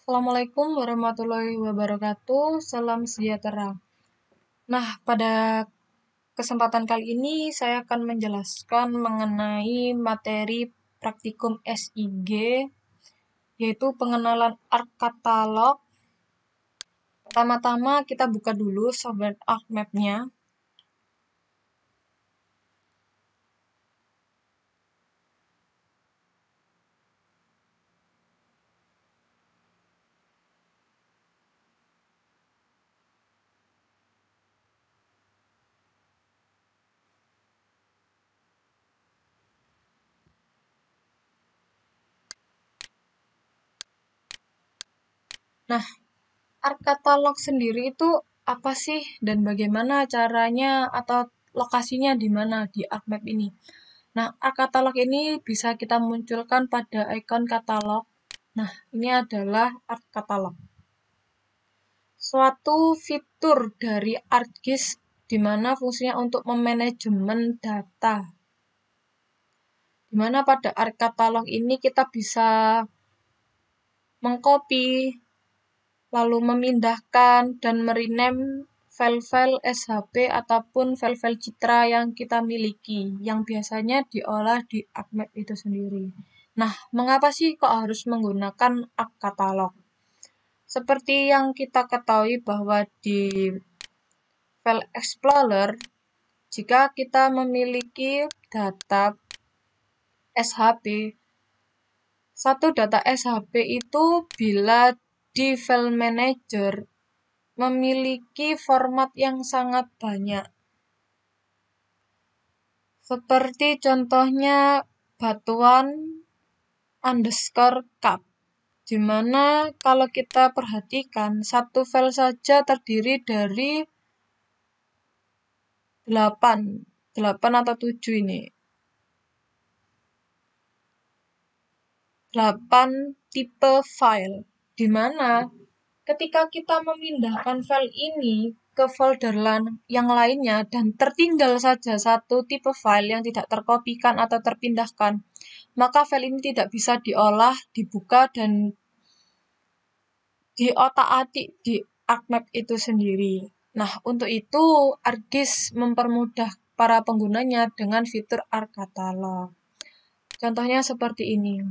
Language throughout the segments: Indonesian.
Assalamualaikum warahmatullahi wabarakatuh. Salam sejahtera. Nah, pada kesempatan kali ini saya akan menjelaskan mengenai materi praktikum SIG, yaitu pengenalan ARC Katalog. Pertama-tama kita buka dulu software ArcMap-nya. Nah, ARC Katalog sendiri itu apa sih dan bagaimana caranya atau lokasinya di mana di ArcMap ini? Nah, ARC Katalog ini bisa kita munculkan pada ikon katalog. Nah, ini adalah ARC Katalog. Suatu fitur dari ArcGIS di mana fungsinya untuk memanajemen data. Di mana pada ARC Katalog ini kita bisa mengcopy, lalu memindahkan dan merename file-file SHP ataupun file-file citra yang kita miliki, yang biasanya diolah di ArcMap itu sendiri. Nah, mengapa sih kok harus menggunakan ARC Katalog? Seperti yang kita ketahui bahwa di File Explorer, jika kita memiliki data SHP, satu data SHP itu bila di File Manager memiliki format yang sangat banyak. Seperti contohnya batuan _cup, di mana kalau kita perhatikan satu file saja terdiri dari 8 atau 7 ini. 8 tipe file, di mana ketika kita memindahkan file ini ke folder yang lainnya dan tertinggal saja satu tipe file yang tidak terkopikan atau terpindahkan, maka file ini tidak bisa diolah, dibuka, dan diotak-atik di ArcMap itu sendiri. Nah, untuk itu ArcGIS mempermudah para penggunanya dengan fitur ARC Katalog. Contohnya seperti ini.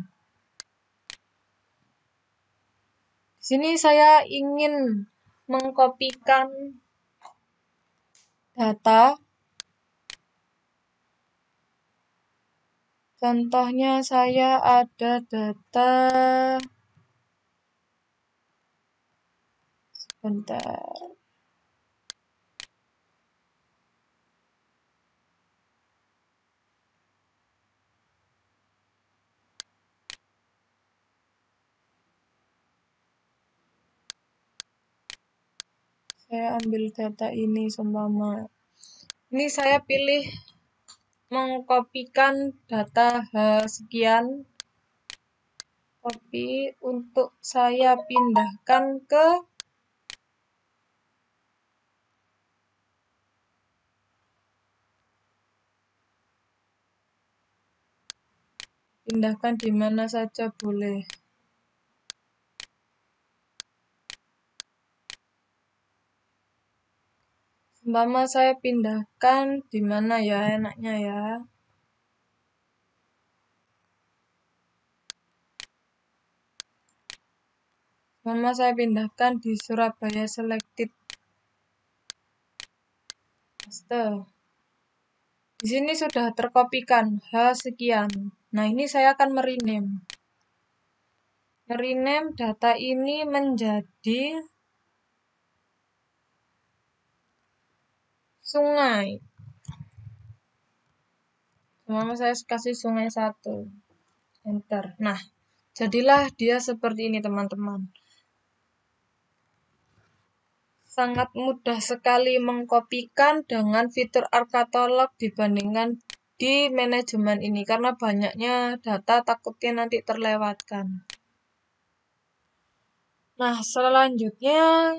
Di sini saya ingin mengkopikan data. Contohnya saya ada data, sebentar. Saya ambil data ini seumpama. Ini saya pilih mengkopikan data sekian. Copy untuk saya pindahkan ke di mana saja boleh. Seumpama saya pindahkan di mana ya enaknya ya. Seumpama saya pindahkan di Surabaya Selected. Di sini sudah terkopikan sekian. Nah, ini saya akan merename. Merename data ini menjadi sungai. Seumpama saya kasih sungai 1. Enter. Nah, jadilah dia seperti ini, teman-teman. Sangat mudah sekali mengkopikan dengan fitur ARC Katalog dibandingkan di manajemen ini, karena banyaknya data takutnya nanti terlewatkan. Nah, selanjutnya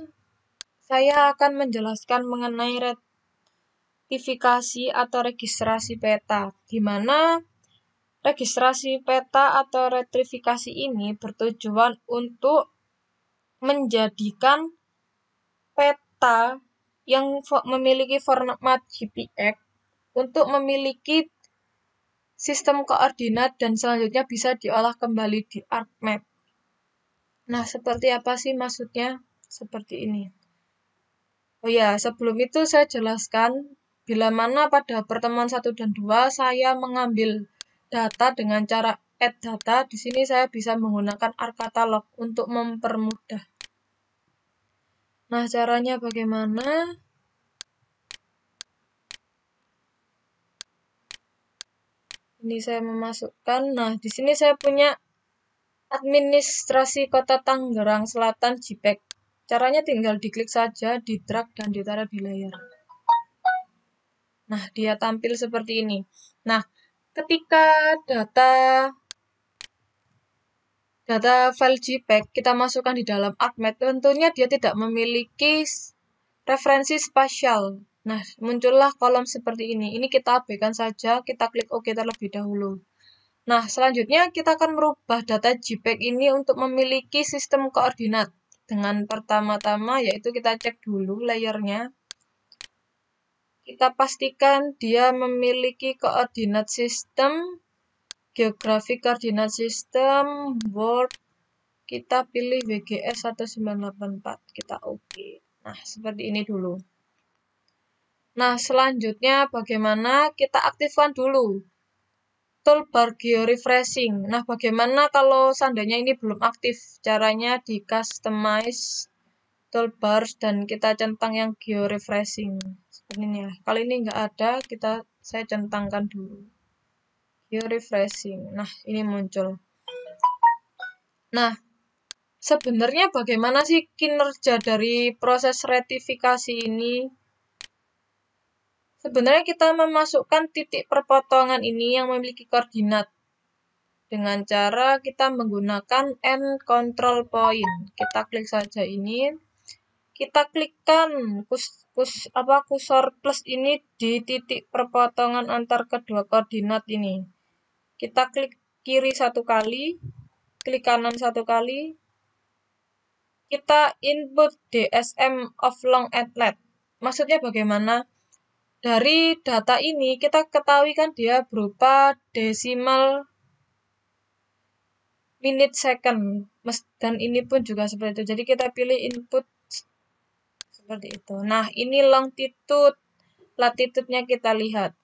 saya akan menjelaskan mengenai rektifikasi atau registrasi peta, di mana registrasi peta atau rektifikasi ini bertujuan untuk menjadikan peta yang memiliki format GPX untuk memiliki sistem koordinat dan selanjutnya bisa diolah kembali di ArcMap. Nah, seperti apa sih maksudnya? Seperti ini. Oh ya, sebelum itu saya jelaskan bila mana pada pertemuan 1 dan 2 saya mengambil data dengan cara add data. Di sini saya bisa menggunakan ArcCatalog untuk mempermudah. Nah, caranya bagaimana? Ini saya memasukkan. Nah, di sini saya punya administrasi Kota Tangerang Selatan JPEG. Caranya tinggal diklik saja, di drag dan ditaruh di layar. Nah, dia tampil seperti ini. Nah, ketika data file JPEG kita masukkan di dalam ArcMap, tentunya dia tidak memiliki referensi spasial. Nah, muncullah kolom seperti ini. Ini kita abaikan saja, kita klik OK terlebih dahulu. Nah, selanjutnya kita akan merubah data JPEG ini untuk memiliki sistem koordinat. Dengan pertama-tama yaitu kita cek dulu layernya. Kita pastikan dia memiliki koordinat sistem, geographic koordinat sistem, world. Kita pilih WGS 1984. Kita OK. Nah, seperti ini dulu. Nah, selanjutnya bagaimana? Kita aktifkan dulu toolbar georefreshing. Nah, bagaimana kalau seandainya ini belum aktif? Caranya di customize toolbars dan kita centang yang georefreshing. Seperti ini ya. Kali ini nggak ada, saya centangkan dulu. Georefreshing. Nah, ini muncul. Nah, sebenarnya bagaimana sih kinerja dari proses retifikasi ini? Sebenarnya kita memasukkan titik perpotongan ini yang memiliki koordinat dengan cara kita menggunakan end control point. Kita klik saja ini. Kita klikkan kursor plus ini di titik perpotongan antar kedua koordinat ini. Kita klik kiri 1 kali, klik kanan 1 kali. Kita input DSM of long atlet. Maksudnya bagaimana? Dari data ini kita ketahui kan dia berupa desimal minute second. Dan ini pun juga seperti itu. Jadi kita pilih input seperti itu. Nah, ini longitude, latitude-nya kita lihat.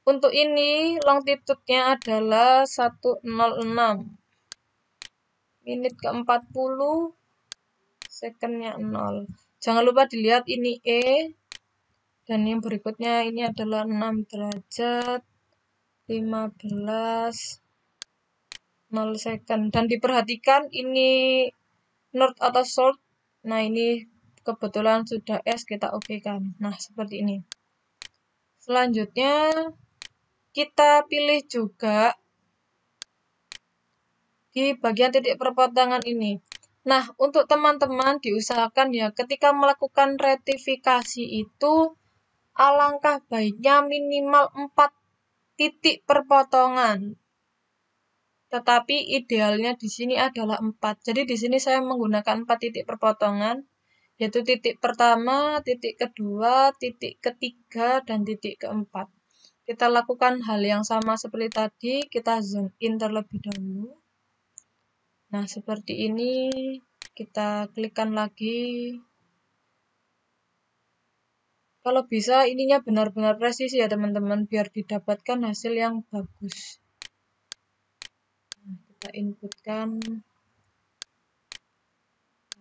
Untuk ini longitude-nya adalah 106. Menit ke-40, second-nya 0. Jangan lupa dilihat ini E. Dan yang berikutnya ini adalah 6 derajat, 15, 0 second. Dan diperhatikan ini north atau south. Nah, ini kebetulan sudah S, kita OK kan. Nah, seperti ini. Selanjutnya, kita pilih juga di bagian titik perpotongan ini. Nah, untuk teman-teman diusahakan ya, ketika melakukan retifikasi itu, alangkah baiknya minimal 4 titik perpotongan. Tetapi idealnya di sini adalah 4. Jadi di sini saya menggunakan 4 titik perpotongan, yaitu titik pertama, titik kedua, titik ketiga, dan titik keempat. Kita lakukan hal yang sama seperti tadi, kita zoom in terlebih dahulu. Nah, seperti ini, kita klikkan lagi. Kalau bisa, ininya benar-benar presisi ya teman-teman, biar didapatkan hasil yang bagus. Nah, kita inputkan.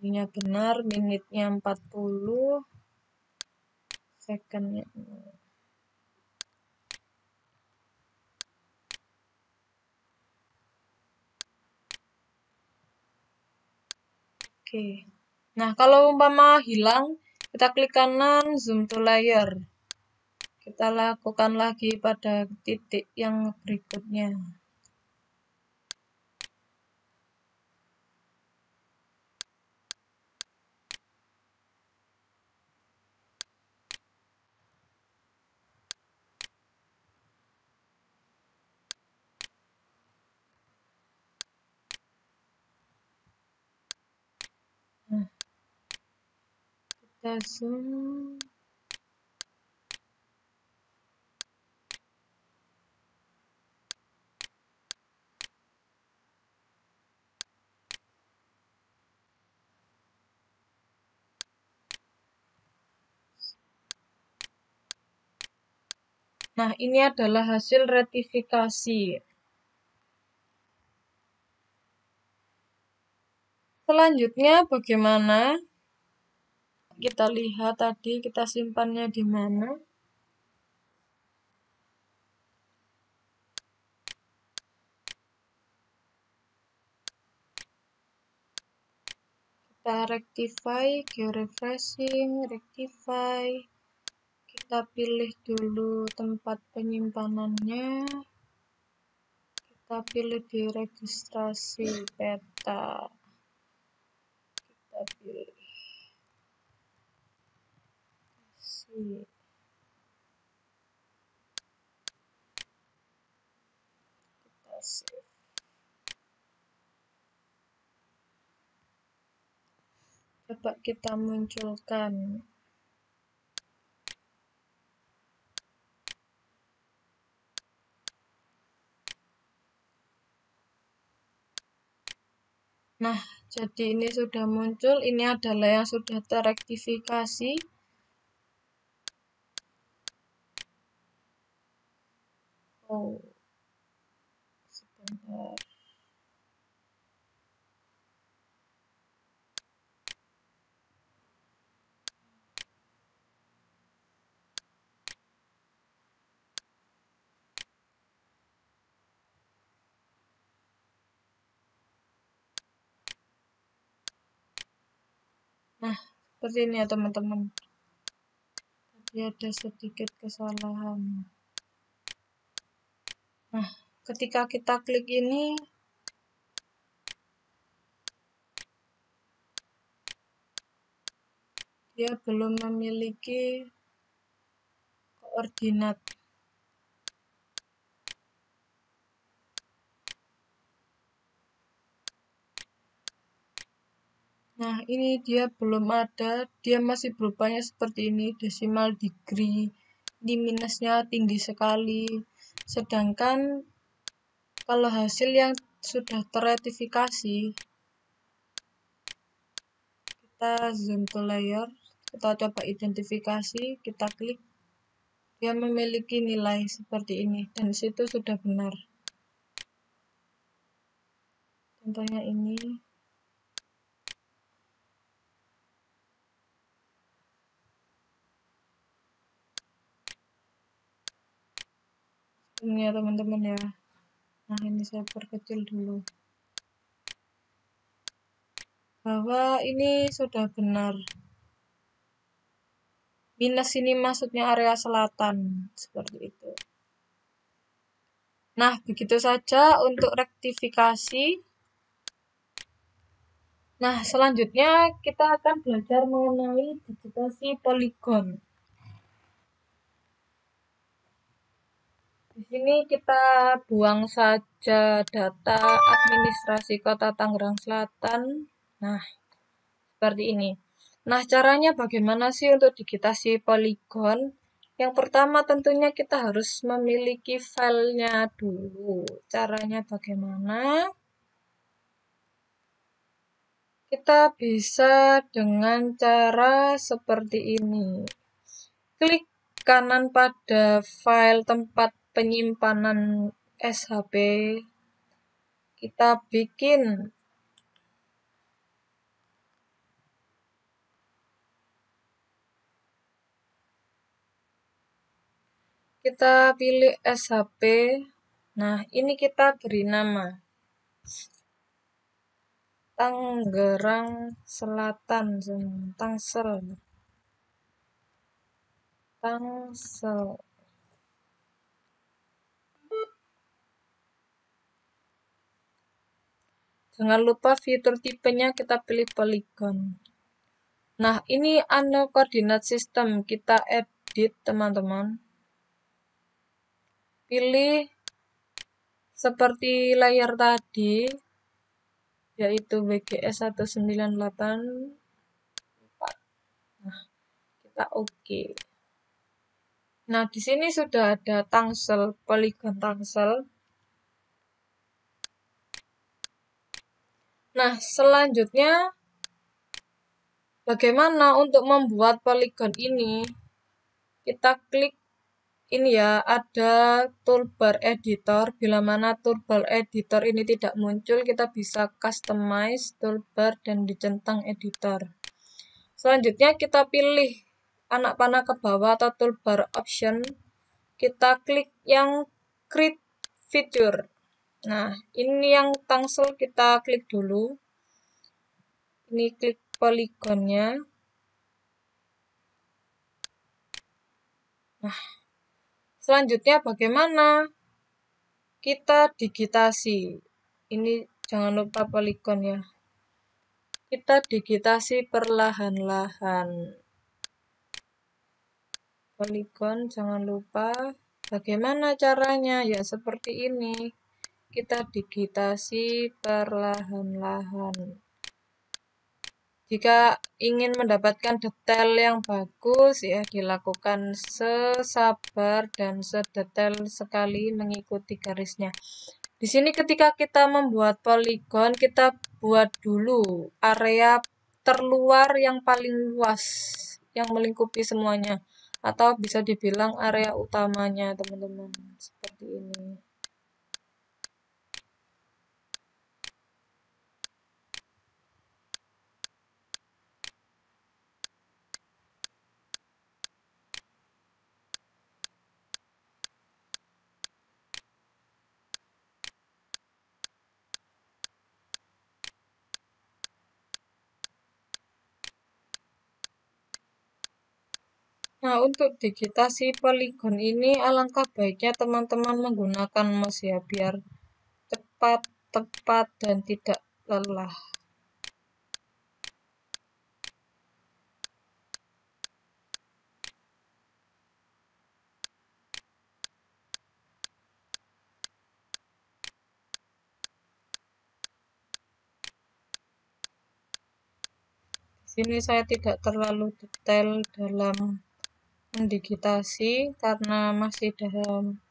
Ininya benar, menitnya 40, secondnya 0. Oke. Nah, kalau umpama hilang, kita klik kanan, zoom to layer. Kita lakukan lagi pada titik yang berikutnya. Kita zoom. Nah, ini adalah hasil rektifikasi. Selanjutnya bagaimana? Kita lihat tadi kita simpannya di mana. Kita rectify, georefreshing, rectify. Kita pilih dulu tempat penyimpanannya. Kita pilih di registrasi peta. Kita pilih kita save. Coba kita munculkan. Nah, jadi ini sudah muncul. Ini adalah yang sudah terektifikasi. Oh, sebentar. Nah, seperti ini ya teman-teman. Tadi ada sedikit kesalahan. Nah, ketika kita klik ini, dia belum memiliki koordinat. Nah, ini dia belum ada, dia masih berupanya seperti ini, decimal degree. Ini minusnya tinggi sekali. Sedangkan kalau hasil yang sudah terektifikasi, kita zoom to layer, kita coba identifikasi, kita klik, dia memiliki nilai seperti ini, dan situ sudah benar. Contohnya ini. Ini ya teman-teman ya. Nah, ini saya perkecil dulu. Bahwa ini sudah benar. Minus ini maksudnya area selatan, seperti itu. Nah, begitu saja untuk rektifikasi. Nah, selanjutnya kita akan belajar mengenai digitasi poligon. Di sini kita buang saja data administrasi Kota Tangerang Selatan. Nah, seperti ini. Nah, caranya bagaimana sih untuk digitasi poligon? Yang pertama tentunya kita harus memiliki filenya dulu. Caranya bagaimana? Kita bisa dengan cara seperti ini. Klik kanan pada file tempat penyimpanan SHP. Kita bikin kita pilih SHP. Nah, ini kita beri nama Tangerang Selatan, Tangsel. Jangan lupa fitur tipenya kita pilih polygon. Nah, ini koordinat sistem, kita edit teman-teman. Pilih seperti layar tadi, yaitu WGS 1984. Nah, Kita oke. Nah, di sini sudah ada tangsel, poligon tangsel. Nah, selanjutnya bagaimana untuk membuat poligon ini? Kita klik ini ya, ada toolbar editor. Bila mana toolbar editor ini tidak muncul, kita bisa customize toolbar dan dicentang editor. Selanjutnya kita pilih anak panah ke bawah atau toolbar option. Kita klik yang create feature. Nah, ini yang tangsel kita klik dulu. Ini klik poligonnya. Nah, selanjutnya bagaimana? Kita digitasi. Ini jangan lupa poligon ya. Kita digitasi perlahan-lahan. Poligon jangan lupa. Bagaimana caranya? Ya seperti ini. Kita digitasi perlahan-lahan. Jika ingin mendapatkan detail yang bagus, ya dilakukan sesabar dan sedetail sekali mengikuti garisnya. Di sini ketika kita membuat poligon, kita buat dulu area terluar yang paling luas, yang melingkupi semuanya. Atau bisa dibilang area utamanya, teman-teman. Seperti ini. Nah, untuk digitasi poligon ini alangkah baiknya teman-teman menggunakan mouse ya, biar cepat, tepat, dan tidak lelah. Di sini saya tidak terlalu detail dalam mendigitasi karena masih dalam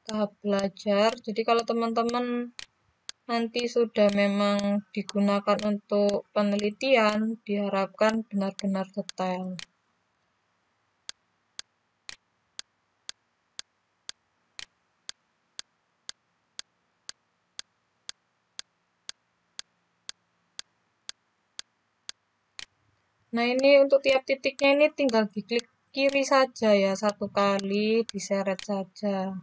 tahap belajar. Jadi kalau teman-teman nanti sudah memang digunakan untuk penelitian, diharapkan benar-benar detail. Nah, ini untuk tiap titiknya ini tinggal diklik kiri saja ya, satu kali diseret saja.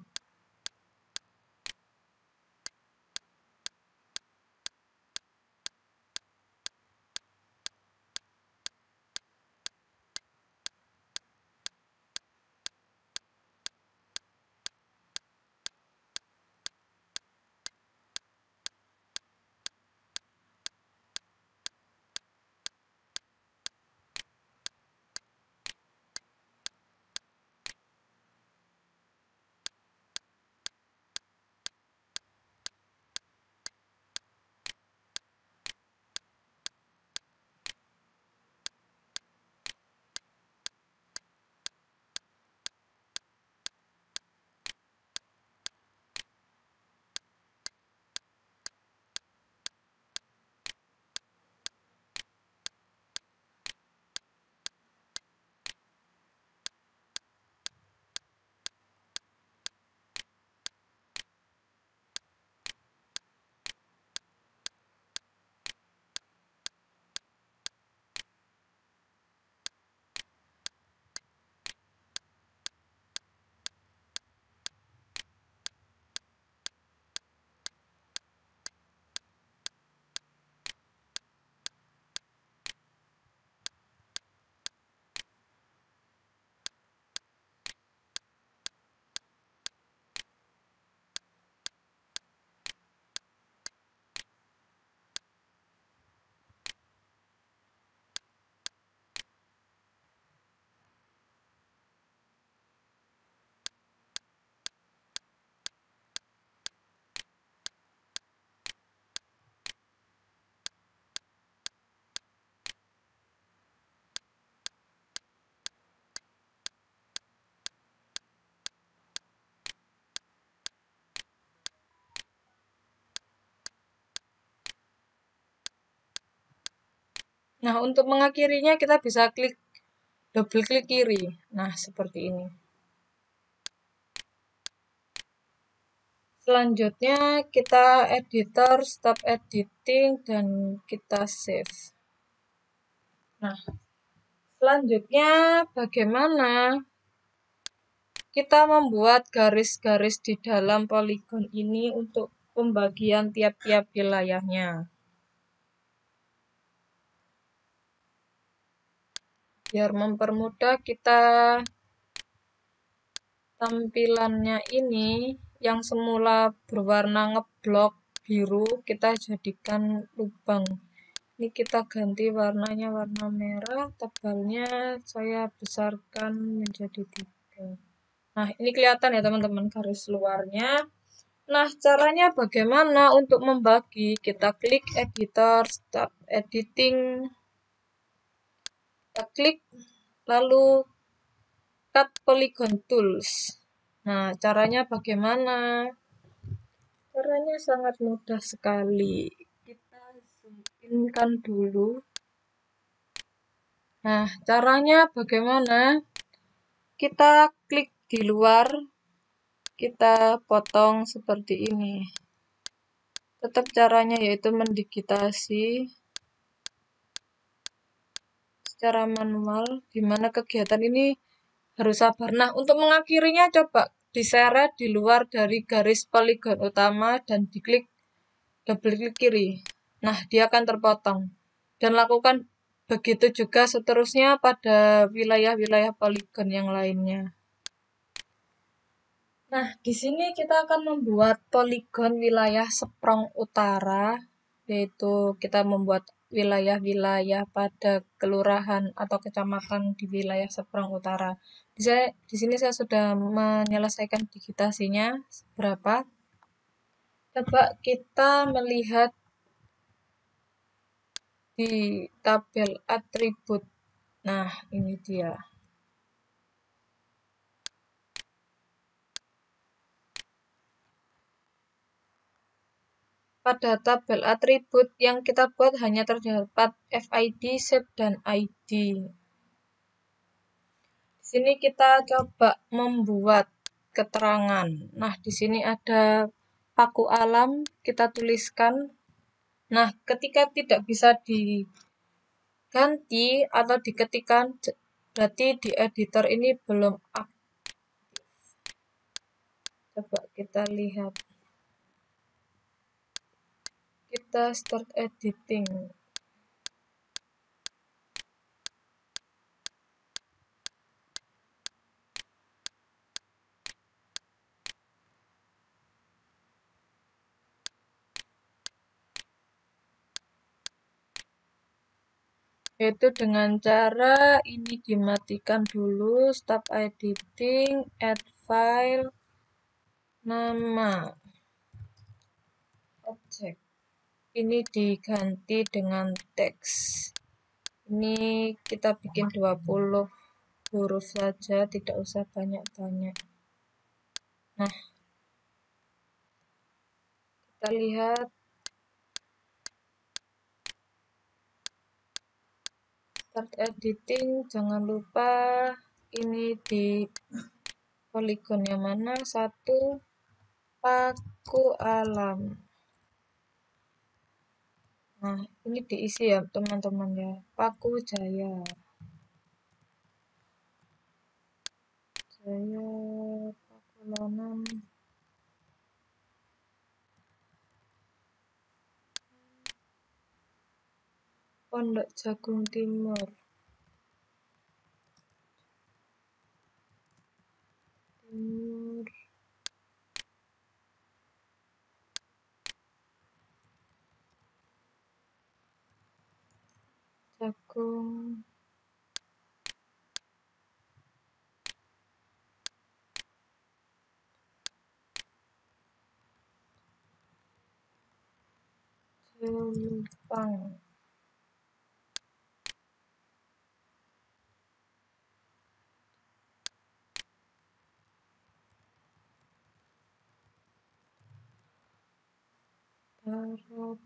Nah, untuk mengakhirinya kita bisa double klik kiri. Nah, seperti ini. Selanjutnya kita editor, stop editing, dan kita save. Nah, selanjutnya bagaimana kita membuat garis-garis di dalam poligon ini untuk pembagian tiap-tiap wilayahnya. Biar mempermudah kita tampilannya ini yang semula berwarna ngeblok biru kita jadikan lubang. Ini kita ganti warnanya warna merah, tebalnya saya besarkan menjadi 3. Nah, ini kelihatan ya teman-teman garis luarnya. Nah, caranya bagaimana untuk membagi? Kita klik editor, start editing, kita klik, lalu cut polygon tools. Nah, caranya bagaimana? Caranya sangat mudah sekali. Kita zoom in kan dulu. Nah, caranya bagaimana? Kita klik di luar, kita potong seperti ini. Tetap caranya yaitu mendigitasi secara manual, di mana kegiatan ini harus sabar. Nah, untuk mengakhirinya coba diseret di luar dari garis poligon utama dan diklik double klik kiri. Nah, dia akan terpotong. Dan lakukan begitu juga seterusnya pada wilayah-wilayah poligon yang lainnya. Nah, di sini kita akan membuat poligon wilayah Seprong Utara, yaitu kita membuat wilayah-wilayah pada kelurahan atau kecamatan di wilayah Seprong Utara. Di sini saya sudah menyelesaikan digitasinya berapa. Coba kita melihat di tabel atribut. Nah, ini dia. Pada tabel atribut yang kita buat hanya terdapat FID, shape, dan ID. Di sini kita coba membuat keterangan. Nah, di sini ada paku alam, kita tuliskan. Nah, ketika tidak bisa diganti atau diketikkan, berarti di editor ini belum aktif. Coba kita lihat. Kita start editing. Yaitu dengan cara ini dimatikan dulu, stop editing, add file, nama, objek. Ini diganti dengan teks. Ini kita bikin 20 huruf saja, tidak usah banyak-banyak. Nah, kita lihat. Start editing, jangan lupa ini di poligon yang mana? 1, paku alam. Nah, ini diisi ya teman-teman ya. Paku Jaya. Jaya Pakulonan. Pondok Jagung Timur. Jagung. Jelupang. Barat.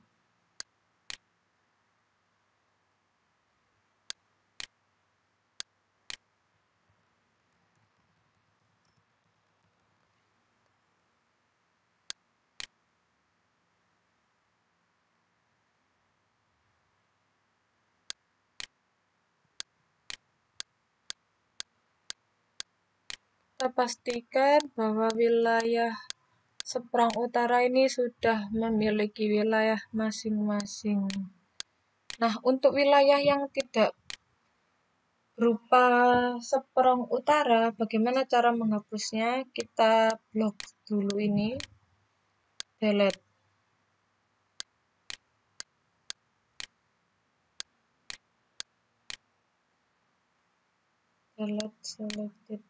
kita pastikan bahwa wilayah seberang utara ini sudah memiliki wilayah masing-masing. Nah, untuk wilayah yang tidak berupa seberang utara, bagaimana cara menghapusnya? Kita blok dulu ini, delete. Delete selected.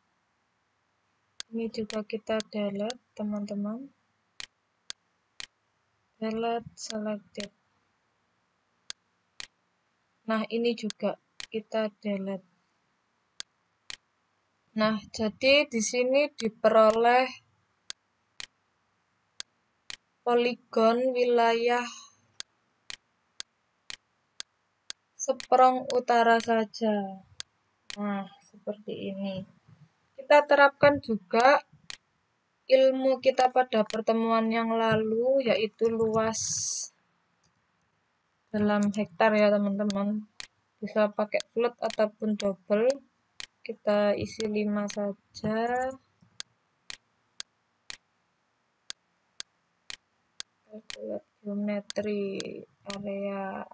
Ini juga kita delete, teman-teman. Delete selected. Nah, ini juga kita delete. Nah, jadi di sini diperoleh poligon wilayah seberang utara saja. Nah, seperti ini. Kita terapkan juga ilmu kita pada pertemuan yang lalu, yaitu luas dalam hektar ya teman-teman. Bisa pakai float ataupun double. Kita isi 5 saja. Calculate geometry area.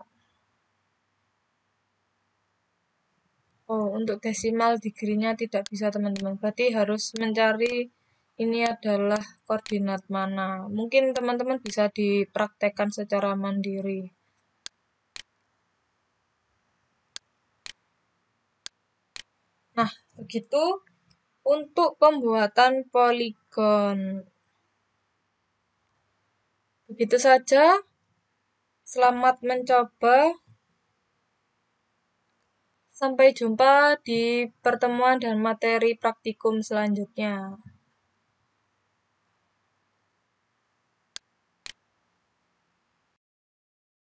Oh, untuk desimal degree-nya tidak bisa teman-teman. Berarti harus mencari ini adalah koordinat mana. Mungkin teman-teman bisa dipraktekkan secara mandiri. Nah, begitu untuk pembuatan poligon. Begitu saja. Selamat mencoba. Sampai jumpa di pertemuan dan materi praktikum selanjutnya.